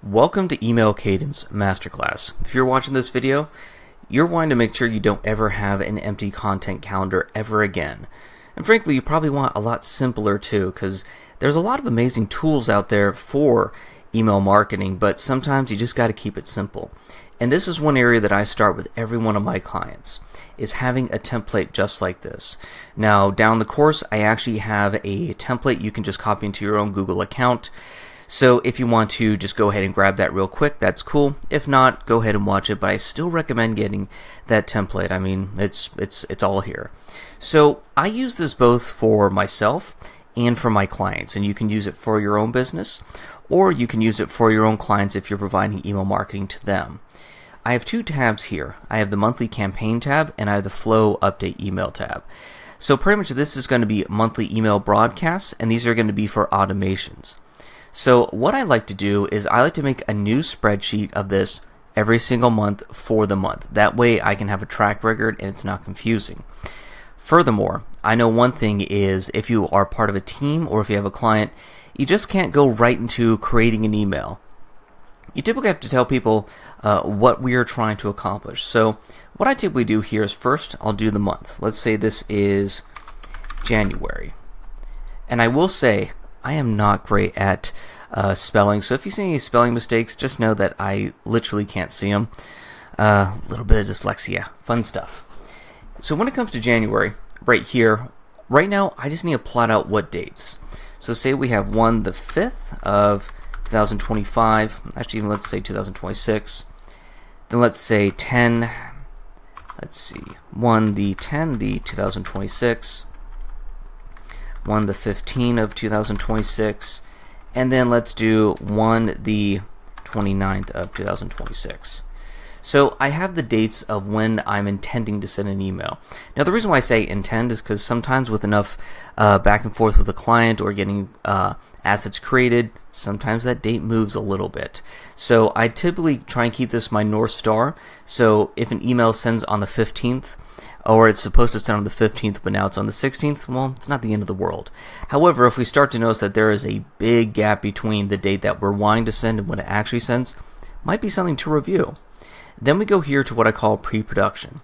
Welcome to Email Cadence Masterclass. If you're watching this video, you're wanting to make sure you don't ever have an empty content calendar ever again. And frankly, you probably want a lot simpler too, because there's a lot of amazing tools out there for email marketing, but sometimes you just got to keep it simple. And this is one area that I start with every one of my clients, is having a template just like this. Now, down the course, I actually have a template you can just copy into your own Google account. So if you want to just go ahead and grab that real quick, that's cool. If not, go ahead and watch it, but I still recommend getting that template. I mean, it's all here. So I use this both for myself and for my clients, and you can use it for your own business, or you can use it for your own clients if you're providing email marketing to them. I have two tabs here. I have the monthly campaign tab, and I have the flow update email tab. So pretty much this is going to be monthly email broadcasts, and these are going to be for automations. So what I like to do is I like to make a new spreadsheet of this every single month for the month. That way I can have a track record and it's not confusing. Furthermore, I know one thing is if you are part of a team or if you have a client, you just can't go right into creating an email. You typically have to tell people what we are trying to accomplish. So what I typically do here is first I'll do the month. Let's say this is January. And I will say I am not great at spelling, so if you see any spelling mistakes, just know that I literally can't see them. A little bit of dyslexia, fun stuff. So when it comes to January, right here, right now, I just need to plot out what dates. So say we have 1 the 5th of 2025, actually even let's say 2026, then let's say 10, let's see, 1 the 10 the 2026, 1 the 15 of 2026, and then let's do 1 the 29th of 2026. So I have the dates of when I'm intending to send an email. Now the reason why I say intend is because sometimes with enough back and forth with a client or getting assets created, sometimes that date moves a little bit. So I typically try and keep this my North Star. So if an email sends on the 15th, or it's supposed to send on the 15th, but now it's on the 16th, well, it's not the end of the world. However, if we start to notice that there is a big gap between the date that we're wanting to send and when it actually sends, might be something to review. Then we go here to what I call pre-production.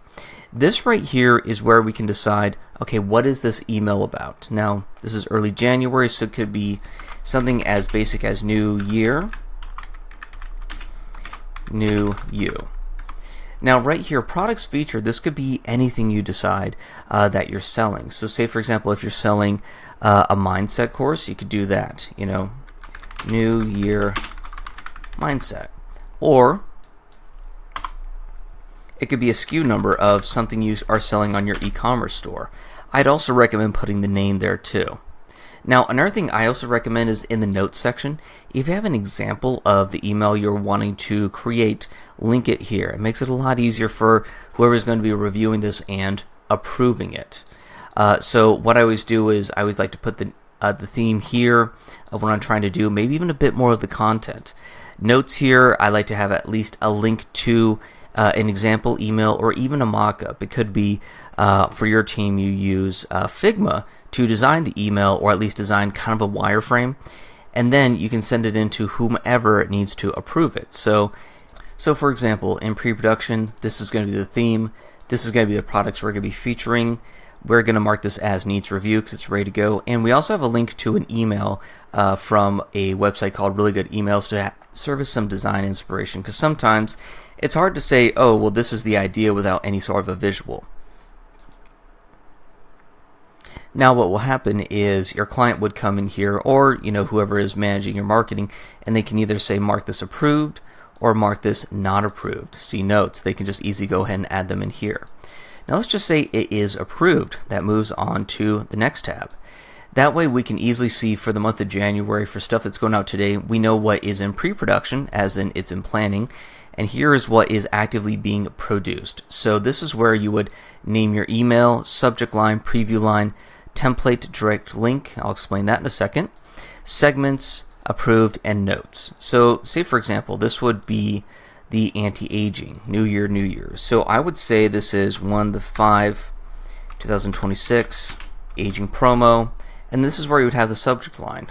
This right here is where we can decide, okay, what is this email about? Now, this is early January, so it could be something as basic as New Year, New You. Now right here, products featured, this could be anything you decide that you're selling. So say for example, if you're selling a mindset course, you could do that, New Year Mindset. Or it could be a SKU number of something you are selling on your e-commerce store. I'd also recommend putting the name there too. Now, another thing I also recommend is in the notes section, if you have an example of the email you're wanting to create, link it here. It makes it a lot easier for whoever's going to be reviewing this and approving it. So what I always do is I always like to put the theme here of what I'm trying to do, maybe even a bit more of the content. Notes here, I like to have at least a link to an example email or even a mock-up. It could be for your team you use Figma to design the email, or at least design kind of a wireframe, and then you can send it into whomever needs to approve it. So for example, in pre-production, this is going to be the theme, this is going to be the products we're going to be featuring. We're going to mark this as needs review because it's ready to go, and we also have a link to an email from a website called Really Good Emails to serve as some design inspiration, because sometimes it's hard to say, oh, well, this is the idea without any sort of a visual. Now what will happen is your client would come in here, or whoever is managing your marketing, and they can either say mark this approved or mark this not approved. See notes, they can just easily go ahead and add them in here. Now let's just say it is approved. That moves on to the next tab. That way we can easily see for the month of January, for stuff that's going out today, we know what is in pre-production, as in it's in planning, and here is what is actively being produced. So this is where you would name your email, subject line, preview line, template, direct link, I'll explain that in a second, segments, approved, and notes. So say for example, this would be the anti-aging, New Year, New Year's. So I would say this is 1 the 5, 2026, aging promo, and this is where you would have the subject line.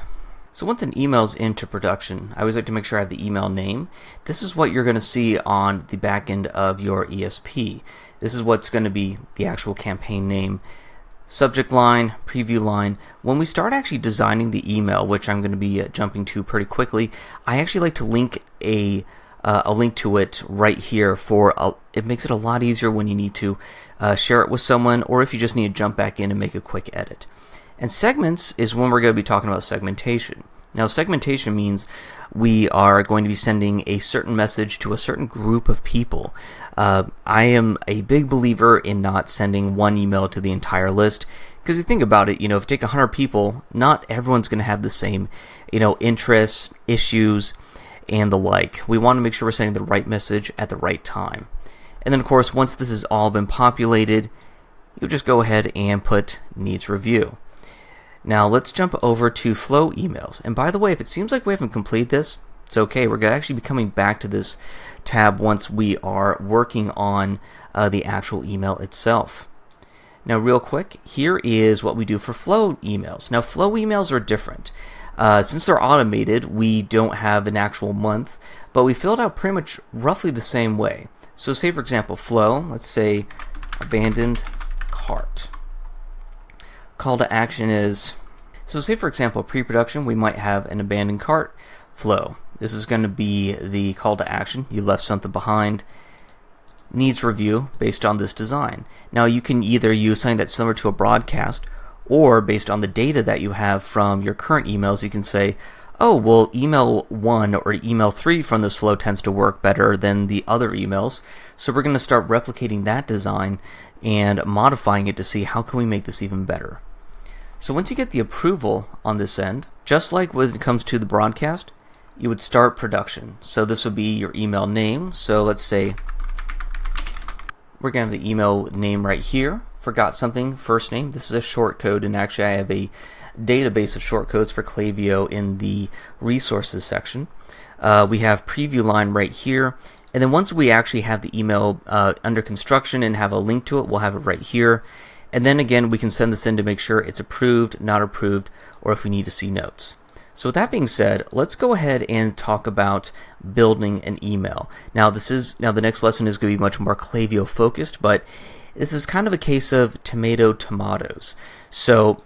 So once an email's into production, I always like to make sure I have the email name. This is what you're going to see on the back end of your ESP. This is what's going to be the actual campaign name. Subject line, preview line. When we start actually designing the email, which I'm going to be jumping to pretty quickly, I actually like to link a link to it right here it makes it a lot easier when you need to share it with someone, or if you just need to jump back in and make a quick edit. And segments is when we're going to be talking about segmentation. Now, segmentation means we are going to be sending a certain message to a certain group of people. I am a big believer in not sending one email to the entire list, because you think about it, if you take 100 people, not everyone's going to have the same, interests, issues, and the like. We want to make sure we're sending the right message at the right time. And then, of course, once this has all been populated, you'll just go ahead and put needs review. Now let's jump over to flow emails. And by the way, if it seems like we haven't completed this, it's okay. We're going to actually be coming back to this tab once we are working on the actual email itself. Now real quick, here is what we do for flow emails. Now flow emails are different. Since they're automated, we don't have an actual month, but we fill it out pretty much roughly the same way. So say for example, flow, let's say abandoned cart. Call to action is, so say for example, pre-production, we might have an abandoned cart flow. This is going to be the call to action. You left something behind. Needs review based on this design. Now you can either use something that's similar to a broadcast, or based on the data that you have from your current emails, you can say, oh, well, email 1 or email 3 from this flow tends to work better than the other emails. So we're going to start replicating that design and modifying it to see how can we make this even better. So once you get the approval on this end, just like when it comes to the broadcast, you would start production. So this would be your email name. So let's say we're going to have the email name right here. Forgot something, first name. This is a short code, and actually I have a database of shortcodes for Klaviyo in the resources section. We have preview line right here. And then once we actually have the email under construction and have a link to it, we'll have it right here. And then again, we can send this in to make sure it's approved, not approved, or if we need to see notes. So with that being said, let's go ahead and talk about building an email. Now the next lesson is going to be much more Klaviyo focused, but this is kind of a case of tomatoes. So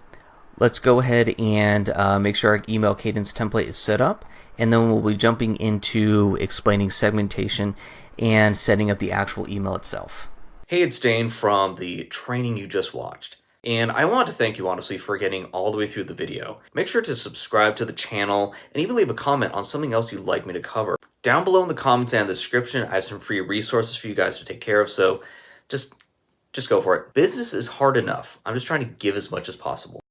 let's go ahead and make sure our email cadence template is set up, and then we'll be jumping into explaining segmentation and setting up the actual email itself. Hey, it's Dane from the training you just watched. And I want to thank you honestly for getting all the way through the video. Make sure to subscribe to the channel and even leave a comment on something else you'd like me to cover. Down below in the comments and the description, I have some free resources for you guys to take care of, so just go for it. Business is hard enough. I'm just trying to give as much as possible.